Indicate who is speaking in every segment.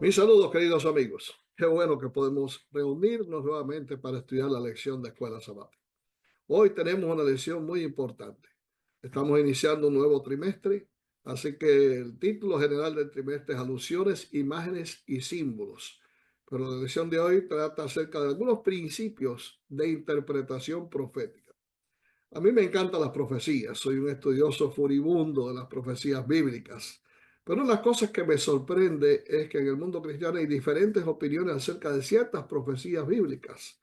Speaker 1: Mis saludos, queridos amigos. Qué bueno que podemos reunirnos nuevamente para estudiar la lección de Escuela Sabática. Hoy tenemos una lección muy importante. Estamos iniciando un nuevo trimestre, así que el título general del trimestre es Alusiones, Imágenes y Símbolos. Pero la lección de hoy trata acerca de algunos principios de interpretación profética. A mí me encantan las profecías, soy un estudioso furibundo de las profecías bíblicas. Pero una de las cosas que me sorprende es que en el mundo cristiano hay diferentes opiniones acerca de ciertas profecías bíblicas.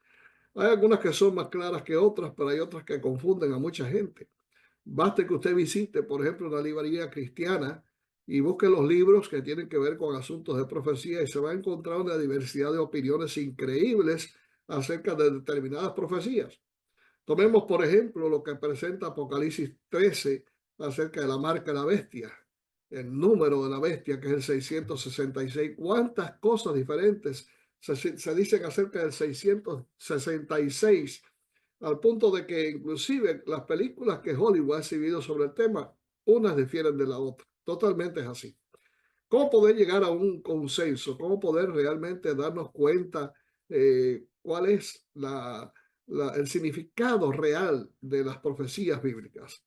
Speaker 1: Hay algunas que son más claras que otras, pero hay otras que confunden a mucha gente. Basta que usted visite, por ejemplo, una librería cristiana y busque los libros que tienen que ver con asuntos de profecía y se va a encontrar una diversidad de opiniones increíbles acerca de determinadas profecías. Tomemos, por ejemplo, lo que presenta Apocalipsis 13 acerca de la marca de la bestia, el número de la bestia, que es el 666. ¿Cuántas cosas diferentes se dicen acerca del 666? Al punto de que inclusive las películas que Hollywood ha exhibido sobre el tema, unas difieren de la otra. Totalmente es así. ¿Cómo poder llegar a un consenso? ¿Cómo poder realmente darnos cuenta cuál es el significado real de las profecías bíblicas?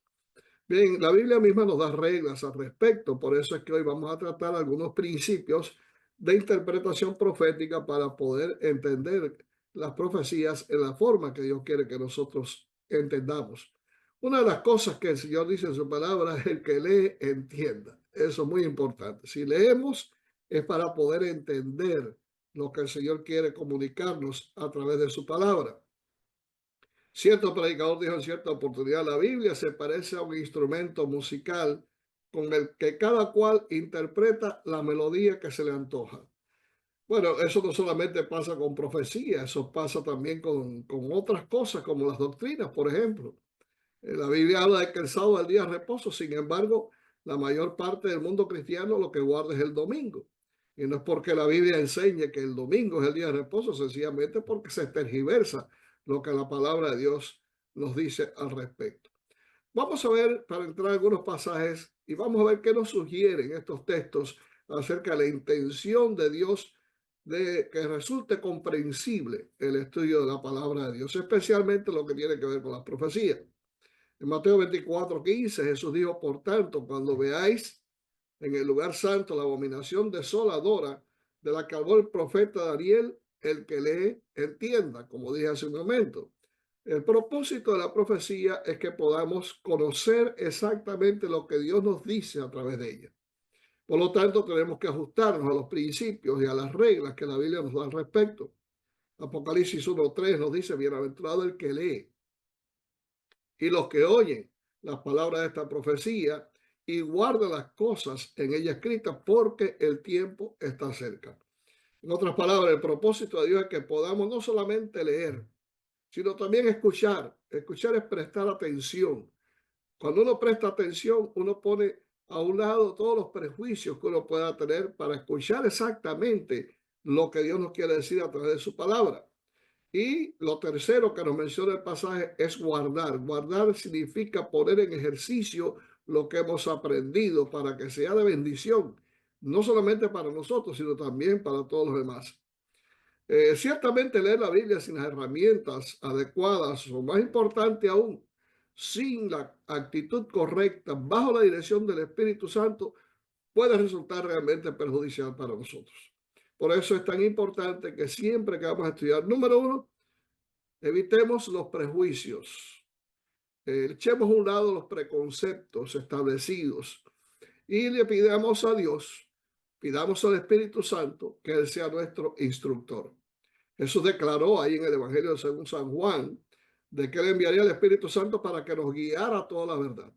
Speaker 1: Bien, la Biblia misma nos da reglas al respecto, por eso es que hoy vamos a tratar algunos principios de interpretación profética para poder entender las profecías en la forma que Dios quiere que nosotros entendamos. Una de las cosas que el Señor dice en su palabra es el que lee, entienda. Eso es muy importante. Si leemos es para poder entender lo que el Señor quiere comunicarnos a través de su palabra. Cierto predicador dijo en cierta oportunidad, la Biblia se parece a un instrumento musical con el que cada cual interpreta la melodía que se le antoja. Bueno, eso no solamente pasa con profecía, eso pasa también con otras cosas como las doctrinas, por ejemplo. La Biblia habla de que el sábado es el día de reposo, sin embargo, la mayor parte del mundo cristiano lo que guarda es el domingo. Y no es porque la Biblia enseñe que el domingo es el día de reposo, sencillamente porque se tergiversa lo que la palabra de Dios nos dice al respecto. Vamos a ver, para entrar a algunos pasajes, y vamos a ver qué nos sugieren estos textos acerca de la intención de Dios de que resulte comprensible el estudio de la palabra de Dios, especialmente lo que tiene que ver con las profecías. En Mateo 24:15, Jesús dijo, por tanto, cuando veáis en el lugar santo la abominación desoladora de la que habló el profeta Daniel, el que lee, entienda, como dije hace un momento. El propósito de la profecía es que podamos conocer exactamente lo que Dios nos dice a través de ella. Por lo tanto, tenemos que ajustarnos a los principios y a las reglas que la Biblia nos da al respecto. Apocalipsis 1:3 nos dice, bienaventurado el que lee y los que oyen las palabras de esta profecía y guardan las cosas en ella escritas porque el tiempo está cerca. En otras palabras, el propósito de Dios es que podamos no solamente leer, sino también escuchar. Escuchar es prestar atención. Cuando uno presta atención, uno pone a un lado todos los prejuicios que uno pueda tener para escuchar exactamente lo que Dios nos quiere decir a través de su palabra. Y lo tercero que nos menciona el pasaje es guardar. Guardar significa poner en ejercicio lo que hemos aprendido para que sea de bendición, no solamente para nosotros, sino también para todos los demás. Ciertamente leer la Biblia sin las herramientas adecuadas, o más importante aún, sin la actitud correcta, bajo la dirección del Espíritu Santo, puede resultar realmente perjudicial para nosotros. Por eso es tan importante que siempre que vamos a estudiar, número uno, evitemos los prejuicios. Echemos a un lado los preconceptos establecidos y le pidamos a Dios, pidamos al Espíritu Santo que Él sea nuestro instructor. Jesús declaró ahí en el Evangelio según San Juan de que Él enviaría al Espíritu Santo para que nos guiara a toda la verdad.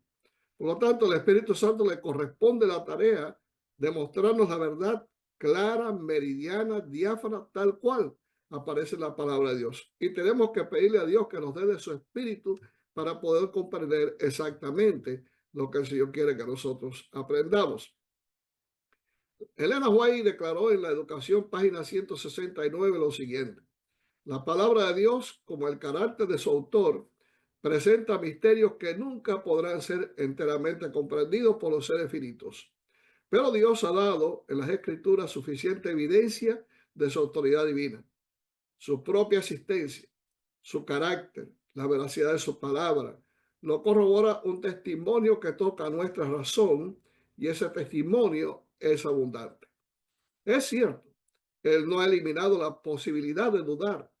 Speaker 1: Por lo tanto, al Espíritu Santo le corresponde la tarea de mostrarnos la verdad clara, meridiana, diáfana, tal cual aparece en la palabra de Dios. Y tenemos que pedirle a Dios que nos dé de su Espíritu para poder comprender exactamente lo que el Señor quiere que nosotros aprendamos. Elena White declaró en La Educación, página 169, lo siguiente. La palabra de Dios, como el carácter de su autor, presenta misterios que nunca podrán ser enteramente comprendidos por los seres finitos. Pero Dios ha dado en las Escrituras suficiente evidencia de su autoridad divina, su propia existencia, su carácter, la veracidad de su palabra. Lo corrobora un testimonio que toca nuestra razón y ese testimonio es abundante. Es cierto, Él no ha eliminado la posibilidad de dudar.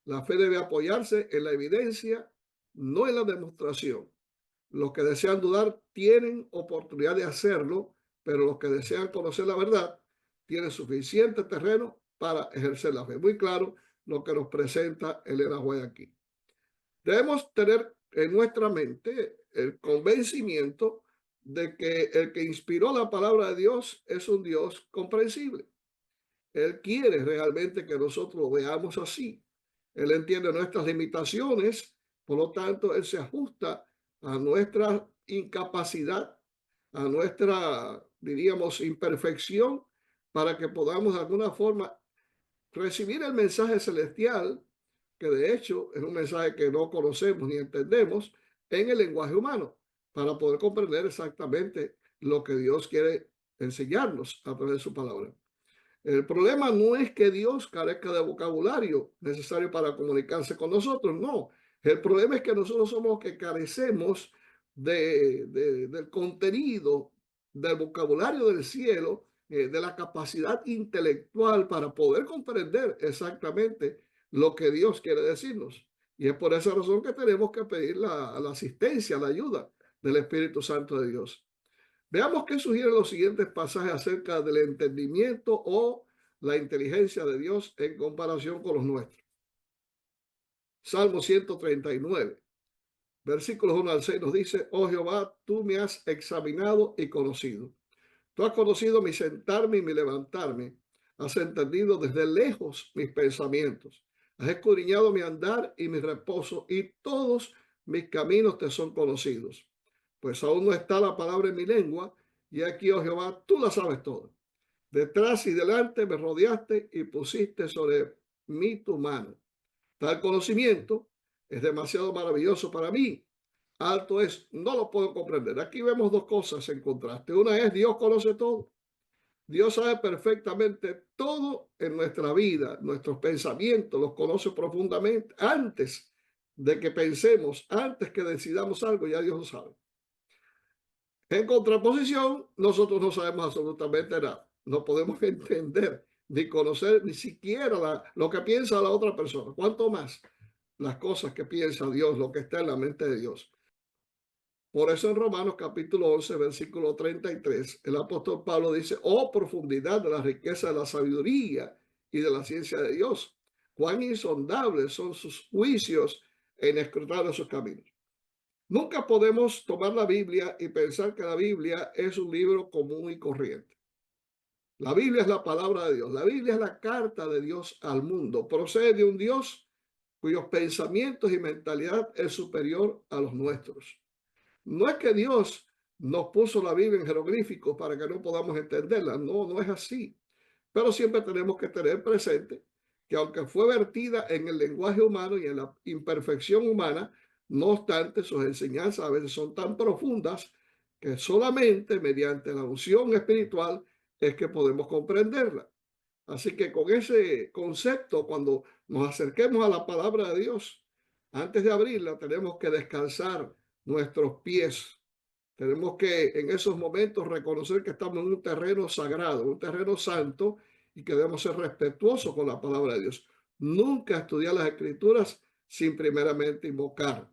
Speaker 1: La fe debe apoyarse en la evidencia, no en la demostración. Los que desean dudar tienen oportunidad de hacerlo, pero los que desean conocer la verdad tienen suficiente terreno para ejercer la fe. Muy claro lo que nos presenta Elena White aquí. Debemos tener en nuestra mente el convencimiento de que el que inspiró la palabra de Dios es un Dios comprensible. Él quiere realmente que nosotros lo veamos así. Él entiende nuestras limitaciones, por lo tanto, Él se ajusta a nuestra incapacidad, a nuestra, diríamos, imperfección, para que podamos de alguna forma recibir el mensaje celestial, que de hecho es un mensaje que no conocemos ni entendemos, en el lenguaje humano, para poder comprender exactamente lo que Dios quiere enseñarnos a través de su palabra. El problema no es que Dios carezca de vocabulario necesario para comunicarse con nosotros, no. El problema es que nosotros somos los que carecemos del contenido, del vocabulario del cielo, de la capacidad intelectual para poder comprender exactamente lo que Dios quiere decirnos. Y es por esa razón que tenemos que pedir la asistencia, la ayuda del Espíritu Santo de Dios. Veamos qué sugieren los siguientes pasajes acerca del entendimiento o la inteligencia de Dios en comparación con los nuestros. Salmo 139, versículos 1 al 6 nos dice: Oh Jehová, tú me has examinado y conocido. Tú has conocido mi sentarme y mi levantarme. Has entendido desde lejos mis pensamientos. Has escudriñado mi andar y mi reposo, y todos mis caminos te son conocidos. Pues aún no está la palabra en mi lengua, y aquí, oh Jehová, tú la sabes toda. Detrás y delante me rodeaste y pusiste sobre mí tu mano. Tal conocimiento es demasiado maravilloso para mí. Alto es, no lo puedo comprender. Aquí vemos dos cosas en contraste. Una es, Dios conoce todo. Dios sabe perfectamente todo en nuestra vida, nuestros pensamientos, los conoce profundamente. Antes de que pensemos, antes que decidamos algo, ya Dios lo sabe. En contraposición, nosotros no sabemos absolutamente nada. No podemos entender ni conocer ni siquiera lo que piensa la otra persona. ¿Cuánto más las cosas que piensa Dios, lo que está en la mente de Dios? Por eso en Romanos capítulo 11, versículo 33, el apóstol Pablo dice: oh profundidad de la riqueza de la sabiduría y de la ciencia de Dios. Cuán insondables son sus juicios e inescrutables sus caminos. Nunca podemos tomar la Biblia y pensar que la Biblia es un libro común y corriente. La Biblia es la palabra de Dios. La Biblia es la carta de Dios al mundo. Procede de un Dios cuyos pensamientos y mentalidad es superior a los nuestros. No es que Dios nos puso la Biblia en jeroglíficos para que no podamos entenderla. No, no es así. Pero siempre tenemos que tener presente que aunque fue vertida en el lenguaje humano y en la imperfección humana, no obstante, sus enseñanzas a veces son tan profundas que solamente mediante la unción espiritual es que podemos comprenderla. Así que con ese concepto, cuando nos acerquemos a la palabra de Dios, antes de abrirla, tenemos que descansar nuestros pies. Tenemos que en esos momentos reconocer que estamos en un terreno sagrado, un terreno santo, y que debemos ser respetuosos con la palabra de Dios. Nunca estudiar las escrituras sin primeramente invocar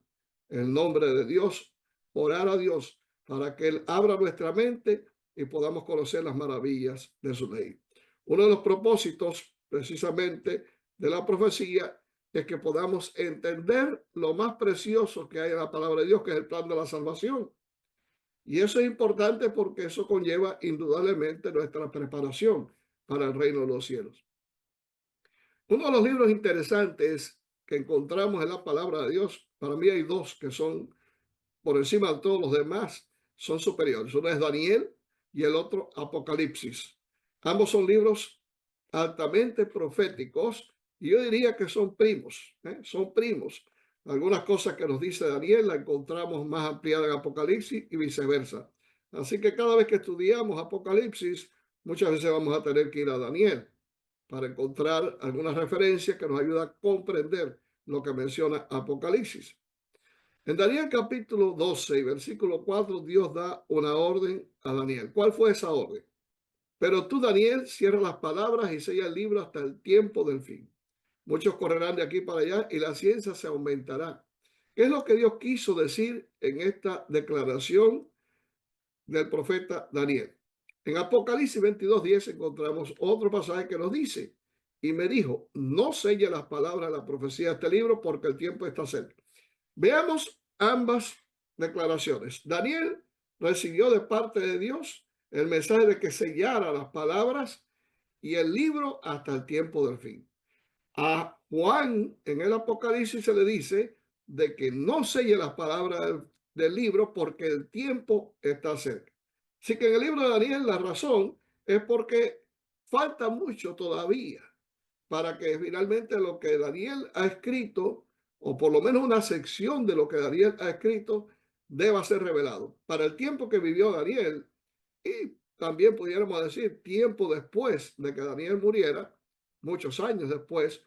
Speaker 1: el nombre de Dios, orar a Dios para que Él abra nuestra mente y podamos conocer las maravillas de su ley. Uno de los propósitos precisamente de la profecía es que podamos entender lo más precioso que hay en la palabra de Dios, que es el plan de la salvación. Y eso es importante porque eso conlleva indudablemente nuestra preparación para el reino de los cielos. Uno de los libros interesantes que encontramos en la palabra de Dios, para mí hay dos que son por encima de todos los demás, son superiores. Uno es Daniel y el otro Apocalipsis. Ambos son libros altamente proféticos y yo diría que son primos, son primos. Algunas cosas que nos dice Daniel la encontramos más ampliada en Apocalipsis y viceversa. Así que cada vez que estudiamos Apocalipsis, muchas veces vamos a tener que ir a Daniel para encontrar algunas referencias que nos ayuda a comprender lo que menciona Apocalipsis. En Daniel capítulo 12 y versículo 4, Dios da una orden a Daniel. ¿Cuál fue esa orden? Pero tú, Daniel, cierra las palabras y sella el libro hasta el tiempo del fin. Muchos correrán de aquí para allá y la ciencia se aumentará. ¿Qué es lo que Dios quiso decir en esta declaración del profeta Daniel? En Apocalipsis 22:10 encontramos otro pasaje que nos dice, y me dijo, no selle las palabras de la profecía de este libro porque el tiempo está cerca. Veamos ambas declaraciones. Daniel recibió de parte de Dios el mensaje de que sellara las palabras y el libro hasta el tiempo del fin. A Juan en el Apocalipsis se le dice de que no selle las palabras del libro porque el tiempo está cerca. Así que en el libro de Daniel la razón es porque falta mucho todavía para que finalmente lo que Daniel ha escrito, o por lo menos una sección de lo que Daniel ha escrito, deba ser revelado. Para el tiempo que vivió Daniel, y también pudiéramos decir tiempo después de que Daniel muriera, muchos años después,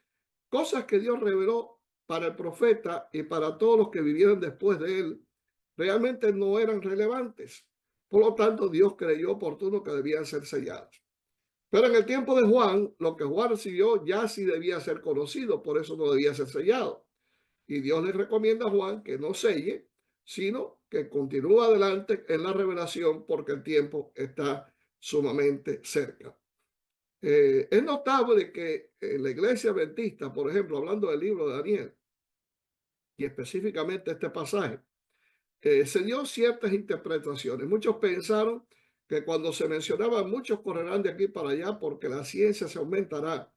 Speaker 1: cosas que Dios reveló para el profeta y para todos los que vivieron después de él, realmente no eran relevantes. Por lo tanto, Dios creyó oportuno que debían ser selladas. Pero en el tiempo de Juan, lo que Juan recibió ya sí debía ser conocido, por eso no debía ser sellado. Y Dios le recomienda a Juan que no selle, sino que continúe adelante en la revelación porque el tiempo está sumamente cerca. Es notable que en la iglesia adventista, por ejemplo, hablando del libro de Daniel, y específicamente este pasaje, se dio ciertas interpretaciones. Muchos pensaron que cuando se mencionaba muchos correrán de aquí para allá porque la ciencia se aumentará,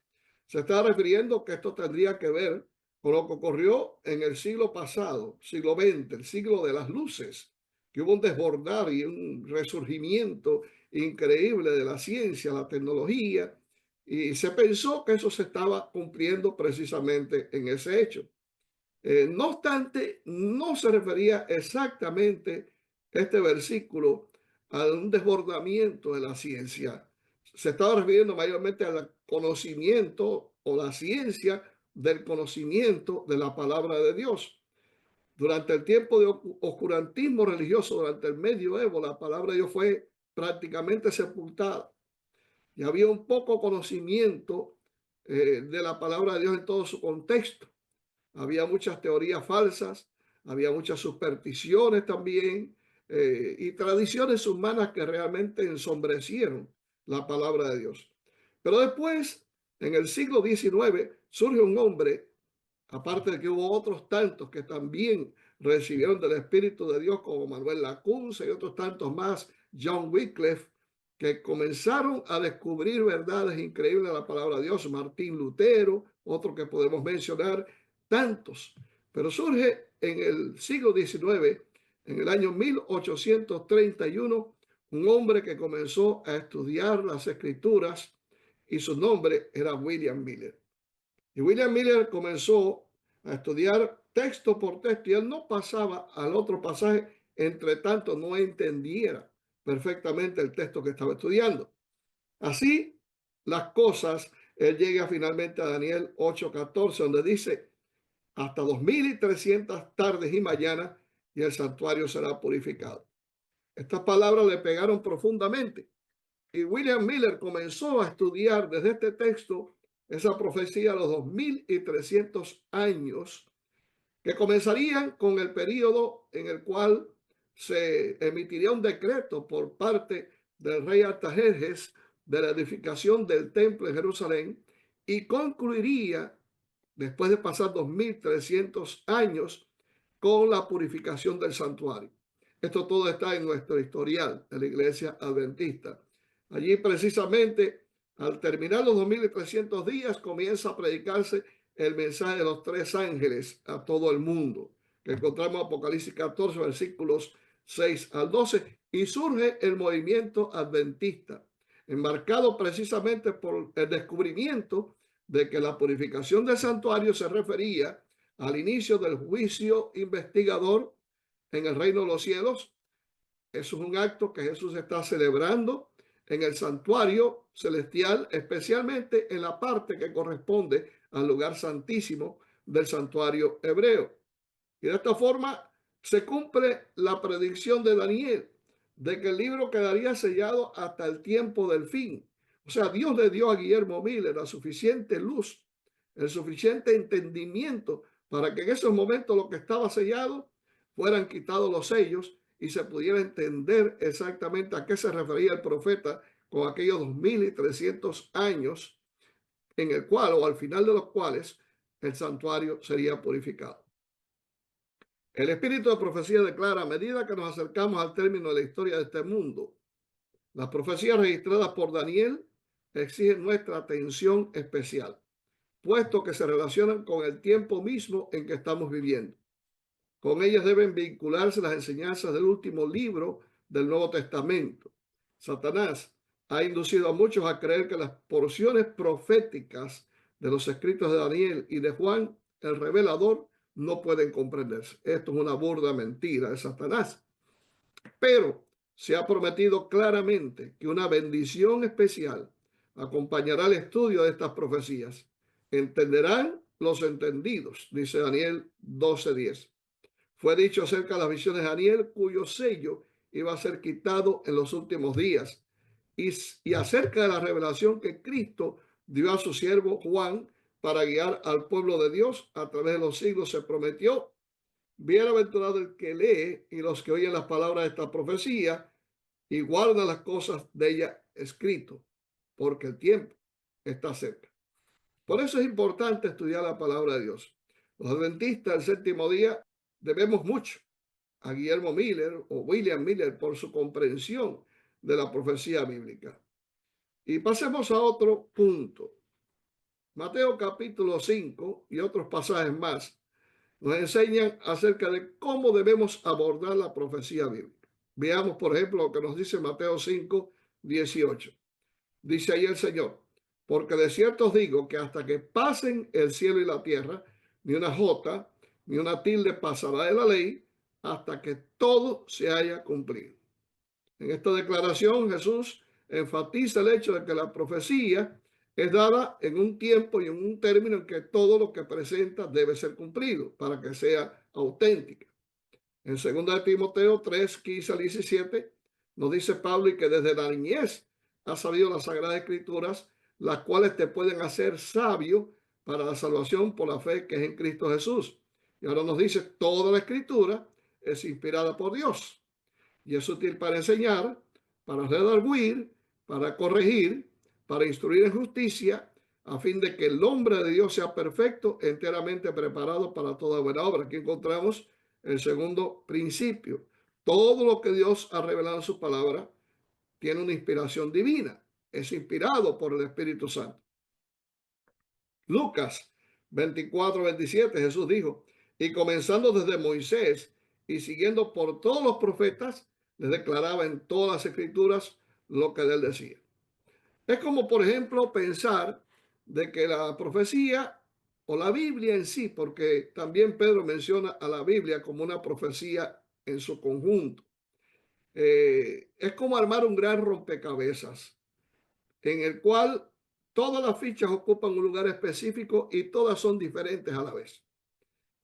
Speaker 1: se está refiriendo que esto tendría que ver con lo que ocurrió en el siglo pasado, siglo XX, el siglo de las luces, que hubo un desbordar y un resurgimiento increíble de la ciencia, la tecnología, y se pensó que eso se estaba cumpliendo precisamente en ese hecho. No obstante, no se refería exactamente este versículo a un desbordamiento de la ciencia. Se estaba refiriendo mayormente al conocimiento o la ciencia del conocimiento de la palabra de Dios. Durante el tiempo de oscurantismo religioso, durante el medioevo, la palabra de Dios fue prácticamente sepultada y había un poco conocimiento de la palabra de Dios en todo su contexto. Había muchas teorías falsas, había muchas supersticiones también y tradiciones humanas que realmente ensombrecieron la palabra de Dios. Pero después, en el siglo XIX, surge un hombre, aparte de que hubo otros tantos que también recibieron del Espíritu de Dios, como Manuel Lacunza y otros tantos más, John Wycliffe, que comenzaron a descubrir verdades increíbles de la palabra de Dios, Martín Lutero, otro que podemos mencionar, tantos. Pero surge en el siglo XIX, en el año 1831, un hombre que comenzó a estudiar las escrituras y su nombre era William Miller. Y William Miller comenzó a estudiar texto por texto y él no pasaba al otro pasaje, entre tanto no entendiera perfectamente el texto que estaba estudiando. Así las cosas, él llega finalmente a Daniel 8:14, donde dice, hasta 2300 tardes y mañanas y el santuario será purificado. Estas palabras le pegaron profundamente y William Miller comenzó a estudiar desde este texto esa profecía a los 2300 años que comenzarían con el periodo en el cual se emitiría un decreto por parte del rey Artajerjes de la edificación del templo en Jerusalén y concluiría, después de pasar 2300 años, con la purificación del santuario. Esto todo está en nuestro historial de la iglesia adventista. Allí precisamente, al terminar los 2300 días, comienza a predicarse el mensaje de los tres ángeles a todo el mundo, que encontramos en Apocalipsis 14, versículos 6 al 12, y surge el movimiento adventista, enmarcado precisamente por el descubrimiento de que la purificación del santuario se refería al inicio del juicio investigador en el reino de los cielos, Eso es un acto que Jesús está celebrando en el santuario celestial, especialmente en la parte que corresponde al lugar santísimo del santuario hebreo. Y de esta forma se cumple la predicción de Daniel de que el libro quedaría sellado hasta el tiempo del fin. O sea, Dios le dio a Guillermo Miller la suficiente luz, el suficiente entendimiento para que en esos momentos lo que estaba sellado fueran quitados los sellos y se pudiera entender exactamente a qué se refería el profeta con aquellos 2300 años en el cual o al final de los cuales el santuario sería purificado. El espíritu de profecía declara, a medida que nos acercamos al término de la historia de este mundo, las profecías registradas por Daniel exigen nuestra atención especial, puesto que se relacionan con el tiempo mismo en que estamos viviendo. Con ellas deben vincularse las enseñanzas del último libro del Nuevo Testamento. Satanás ha inducido a muchos a creer que las porciones proféticas de los escritos de Daniel y de Juan, el revelador, no pueden comprenderse. Esto es una burda mentira de Satanás. Pero se ha prometido claramente que una bendición especial acompañará el estudio de estas profecías. Entenderán los entendidos, dice Daniel 12:10. Fue dicho acerca de las visiones de Daniel, cuyo sello iba a ser quitado en los últimos días. Y acerca de la revelación que Cristo dio a su siervo Juan para guiar al pueblo de Dios a través de los siglos, se prometió: bienaventurado el que lee y los que oyen las palabras de esta profecía y guardan las cosas de ella escrito, porque el tiempo está cerca. Por eso es importante estudiar la palabra de Dios. Los adventistas del séptimo día debemos mucho a Guillermo Miller o William Miller por su comprensión de la profecía bíblica. Y pasemos a otro punto. Mateo capítulo 5 y otros pasajes más nos enseñan acerca de cómo debemos abordar la profecía bíblica. Veamos, por ejemplo, lo que nos dice Mateo 5:18. Dice ahí el Señor: porque de cierto os digo que hasta que pasen el cielo y la tierra, ni una jota, ni una tilde pasará de la ley, hasta que todo se haya cumplido. En esta declaración Jesús enfatiza el hecho de que la profecía es dada en un tiempo y en un término en que todo lo que presenta debe ser cumplido para que sea auténtica. En 2 Timoteo 3:15-17 nos dice Pablo, y que desde la niñez has sabido las sagradas escrituras, las cuales te pueden hacer sabio para la salvación por la fe que es en Cristo Jesús. Y ahora nos dice, toda la escritura es inspirada por Dios y es útil para enseñar, para redarguir, para corregir, para instruir en justicia, a fin de que el hombre de Dios sea perfecto, enteramente preparado para toda buena obra. Aquí encontramos el segundo principio. Todo lo que Dios ha revelado en su palabra tiene una inspiración divina. Es inspirado por el Espíritu Santo. Lucas 24:27, Jesús dijo, y comenzando desde Moisés y siguiendo por todos los profetas, les declaraba en todas las escrituras lo que él decía. Es como, por ejemplo, pensar de que la profecía o la Biblia en sí, porque también Pedro menciona a la Biblia como una profecía en su conjunto, es como armar un gran rompecabezas en el cual todas las fichas ocupan un lugar específico y todas son diferentes a la vez.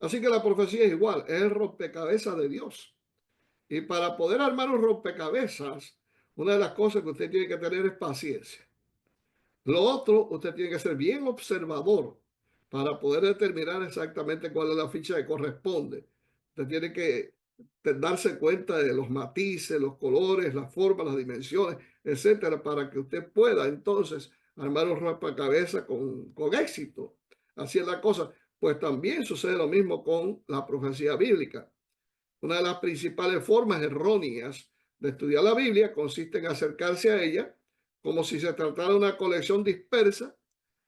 Speaker 1: Así que la profecía es igual, es el rompecabezas de Dios. Y para poder armar un rompecabezas, una de las cosas que usted tiene que tener es paciencia. Lo otro, usted tiene que ser bien observador para poder determinar exactamente cuál es la ficha que corresponde. Usted tiene que darse cuenta de los matices, los colores, las formas, las dimensiones, etcétera, para que usted pueda entonces armar un rompecabezas con éxito. Así es la cosa. Pues también sucede lo mismo con la profecía bíblica. Una de las principales formas erróneas de estudiar la Biblia consiste en acercarse a ella como si se tratara de una colección dispersa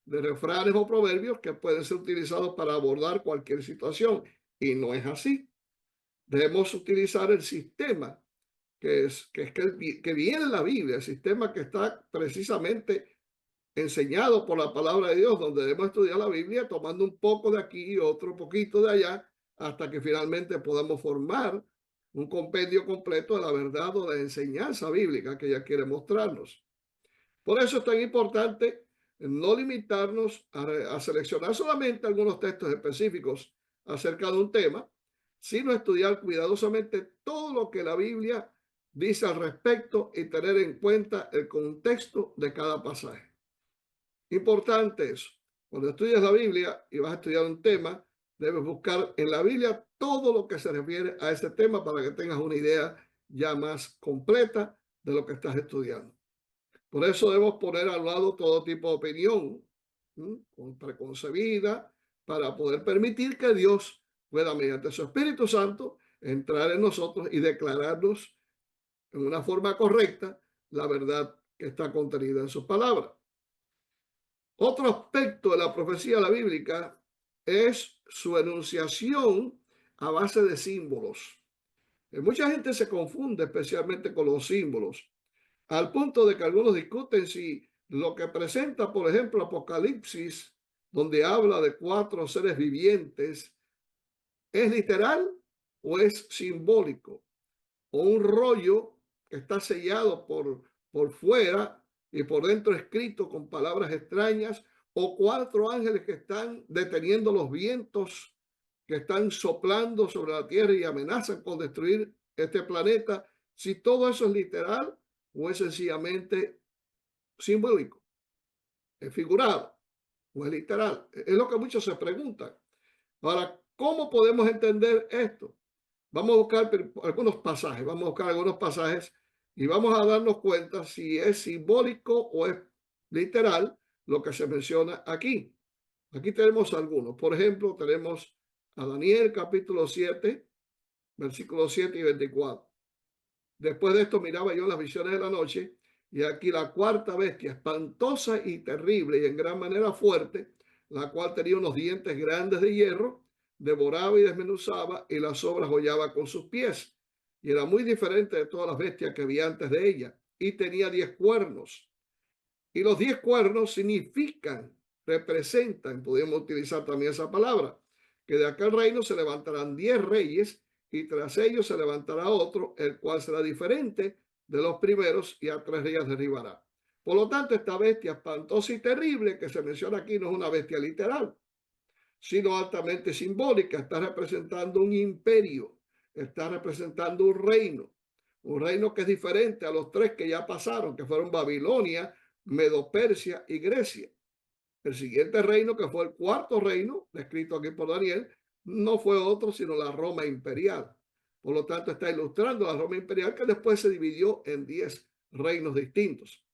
Speaker 1: de refranes o proverbios que pueden ser utilizados para abordar cualquier situación. Y no es así. Debemos utilizar el sistema que viene en la Biblia, el sistema que está precisamente enseñado por la palabra de Dios, donde debemos estudiar la Biblia tomando un poco de aquí y otro poquito de allá, hasta que finalmente podamos formar un compendio completo de la verdad o de enseñanza bíblica que ella quiere mostrarnos. Por eso es tan importante no limitarnos a seleccionar solamente algunos textos específicos acerca de un tema, sino estudiar cuidadosamente todo lo que la Biblia dice al respecto y tener en cuenta el contexto de cada pasaje. Importante eso. Cuando estudias la Biblia y vas a estudiar un tema, debes buscar en la Biblia todo lo que se refiere a ese tema para que tengas una idea ya más completa de lo que estás estudiando. Por eso debemos poner al lado todo tipo de opinión preconcebida para poder permitir que Dios pueda, mediante su Espíritu Santo, entrar en nosotros y declararnos en una forma correcta la verdad que está contenida en sus palabras. Otro aspecto de la profecía de la bíblica es su enunciación a base de símbolos. Mucha gente se confunde especialmente con los símbolos, al punto de que algunos discuten si lo que presenta, por ejemplo, Apocalipsis, donde habla de 4 seres vivientes, es literal o es simbólico, o un rollo que está sellado por fuera y por dentro escrito con palabras extrañas, o 4 ángeles que están deteniendo los vientos que están soplando sobre la tierra y amenazan con destruir este planeta, si todo eso es literal o es sencillamente simbólico, es figurado o es literal. Es lo que muchos se preguntan. Ahora, ¿cómo podemos entender esto? Vamos a buscar algunos pasajes y vamos a darnos cuenta si es simbólico o es literal lo que se menciona aquí. Aquí tenemos algunos. Por ejemplo, tenemos a Daniel capítulo 7, versículos 7 y 24. Después de esto miraba yo las visiones de la noche y aquí la cuarta bestia, espantosa y terrible y en gran manera fuerte, la cual tenía unos dientes grandes de hierro, devoraba y desmenuzaba y las obras hollaba con sus pies. Y era muy diferente de todas las bestias que había antes de ella. Y tenía 10 cuernos. Y los 10 cuernos significan, representan, podemos utilizar también esa palabra, que de aquel reino se levantarán 10 reyes y tras ellos se levantará otro, el cual será diferente de los primeros y a 3 días derribará. Por lo tanto, esta bestia espantosa y terrible que se menciona aquí no es una bestia literal, sino altamente simbólica. Está representando un imperio, está representando un reino que es diferente a los 3 que ya pasaron, que fueron Babilonia, Medo-Persia y Grecia. El siguiente reino, que fue el cuarto reino, descrito aquí por Daniel, no fue otro sino la Roma imperial. Por lo tanto, está ilustrando la Roma imperial que después se dividió en 10 reinos distintos.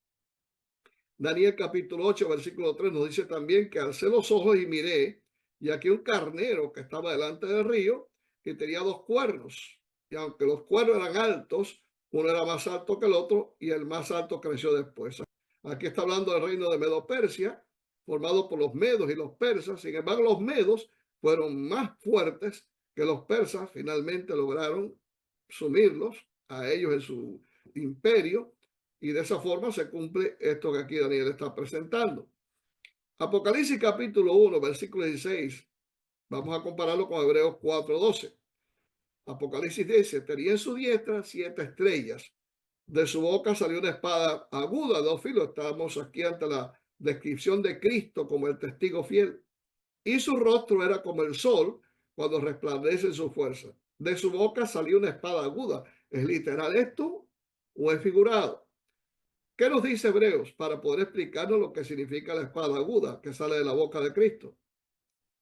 Speaker 1: Daniel capítulo 8, versículo 3 nos dice también que alcé los ojos y miré, y aquí un carnero que estaba delante del río, que tenía 2 cuernos. Y aunque los cuernos eran altos, uno era más alto que el otro, y el más alto creció después. Aquí está hablando del reino de Medo-Persia, formado por los medos y los persas. Sin embargo, los medos fueron más fuertes que los persas. Finalmente lograron sumirlos a ellos en su imperio. Y de esa forma se cumple esto que aquí Daniel está presentando. Apocalipsis capítulo 1, versículo 16. Vamos a compararlo con Hebreos 4:12. Apocalipsis dice, tenía en su diestra 7 estrellas. De su boca salió una espada aguda de 2 filos. Estamos aquí ante la descripción de Cristo como el testigo fiel. Y su rostro era como el sol cuando resplandece en su fuerza. De su boca salió una espada aguda. ¿Es literal esto o es figurado? ¿Qué nos dice Hebreos para poder explicarnos lo que significa la espada aguda que sale de la boca de Cristo?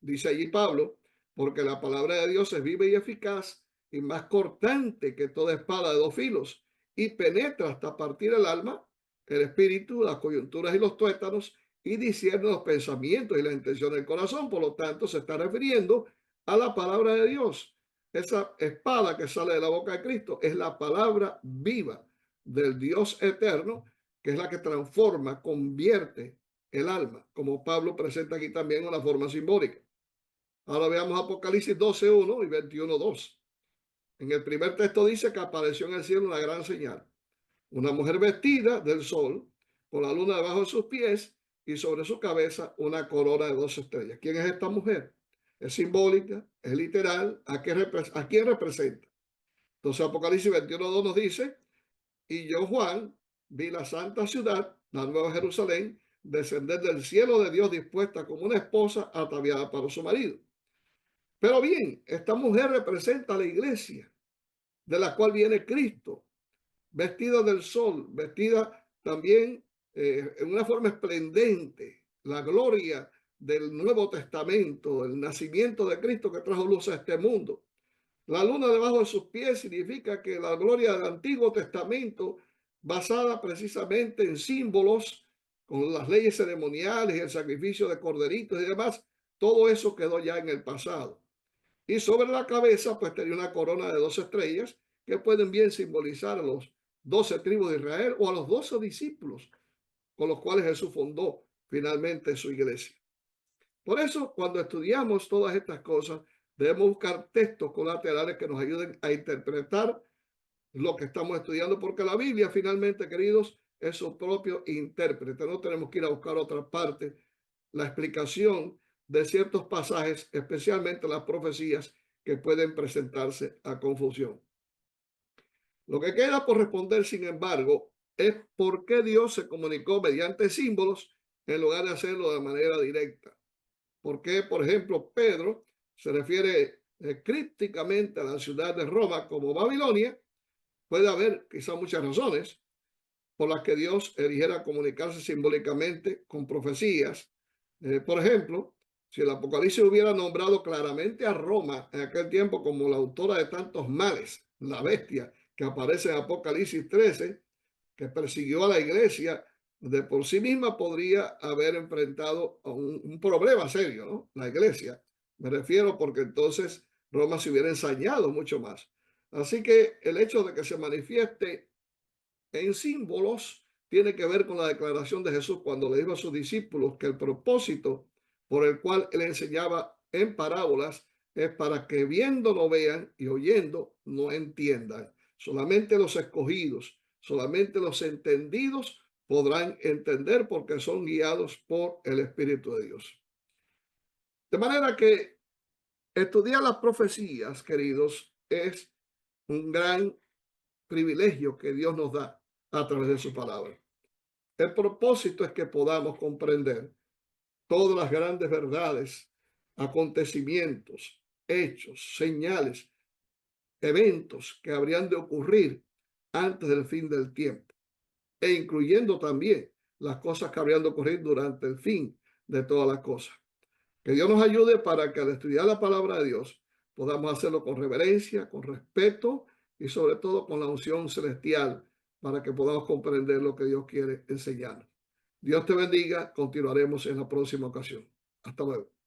Speaker 1: Dice allí Pablo, porque la palabra de Dios es viva y eficaz y más cortante que toda espada de 2 filos y penetra hasta partir el alma, el espíritu, las coyunturas y los tuétanos y discierne los pensamientos y la intención del corazón. Por lo tanto, se está refiriendo a la palabra de Dios. Esa espada que sale de la boca de Cristo es la palabra viva del Dios eterno, que es la que transforma, convierte el alma, como Pablo presenta aquí también una forma simbólica. Ahora veamos Apocalipsis 12:1 y 21:2. En el primer texto dice que apareció en el cielo una gran señal. Una mujer vestida del sol, con la luna debajo de sus pies y sobre su cabeza una corona de 12 estrellas. ¿Quién es esta mujer? ¿Es simbólica? ¿Es literal? ¿A quién representa? Entonces Apocalipsis 21:2 nos dice, y yo, Juan, vi la santa ciudad, la nueva Jerusalén, descender del cielo de Dios dispuesta como una esposa ataviada para su marido. Pero bien, esta mujer representa a la iglesia, de la cual viene Cristo, vestida del sol, vestida también en una forma esplendente, la gloria del Nuevo Testamento, el nacimiento de Cristo que trajo luz a este mundo. La luna debajo de sus pies significa que la gloria del Antiguo Testamento, basada precisamente en símbolos, con las leyes ceremoniales y el sacrificio de corderitos y demás, todo eso quedó ya en el pasado. Y sobre la cabeza, pues tenía una corona de 12 estrellas que pueden bien simbolizar a los 12 tribus de Israel o a los 12 discípulos con los cuales Jesús fundó finalmente su iglesia. Por eso, cuando estudiamos todas estas cosas, debemos buscar textos colaterales que nos ayuden a interpretar lo que estamos estudiando, porque la Biblia finalmente, queridos, es su propio intérprete. No tenemos que ir a buscar otra parte la explicación de ciertos pasajes, especialmente las profecías que pueden presentarse a confusión. Lo que queda por responder, sin embargo, es por qué Dios se comunicó mediante símbolos en lugar de hacerlo de manera directa. ¿Por qué, por ejemplo, Pedro se refiere crípticamente a la ciudad de Roma como Babilonia? Puede haber quizá muchas razones por las que Dios eligiera comunicarse simbólicamente con profecías. Por ejemplo, si el Apocalipsis hubiera nombrado claramente a Roma en aquel tiempo como la autora de tantos males, la bestia que aparece en Apocalipsis 13, que persiguió a la iglesia, de por sí misma podría haber enfrentado a un problema serio, ¿no? La iglesia. Me refiero porque entonces Roma se hubiera ensañado mucho más. Así que el hecho de que se manifieste en símbolos tiene que ver con la declaración de Jesús cuando le dijo a sus discípulos que el propósito por el cual él enseñaba en parábolas es para que viendo no vean y oyendo no entiendan. Solamente los escogidos, solamente los entendidos podrán entender porque son guiados por el Espíritu de Dios. De manera que estudiar las profecías, queridos, es un gran privilegio que Dios nos da a través de su palabra. El propósito es que podamos comprender todas las grandes verdades, acontecimientos, hechos, señales, eventos que habrían de ocurrir antes del fin del tiempo, e incluyendo también las cosas que habrían de ocurrir durante el fin de todas las cosas. Que Dios nos ayude para que al estudiar la palabra de Dios podamos hacerlo con reverencia, con respeto y sobre todo con la unción celestial para que podamos comprender lo que Dios quiere enseñarnos. Dios te bendiga. Continuaremos en la próxima ocasión. Hasta luego.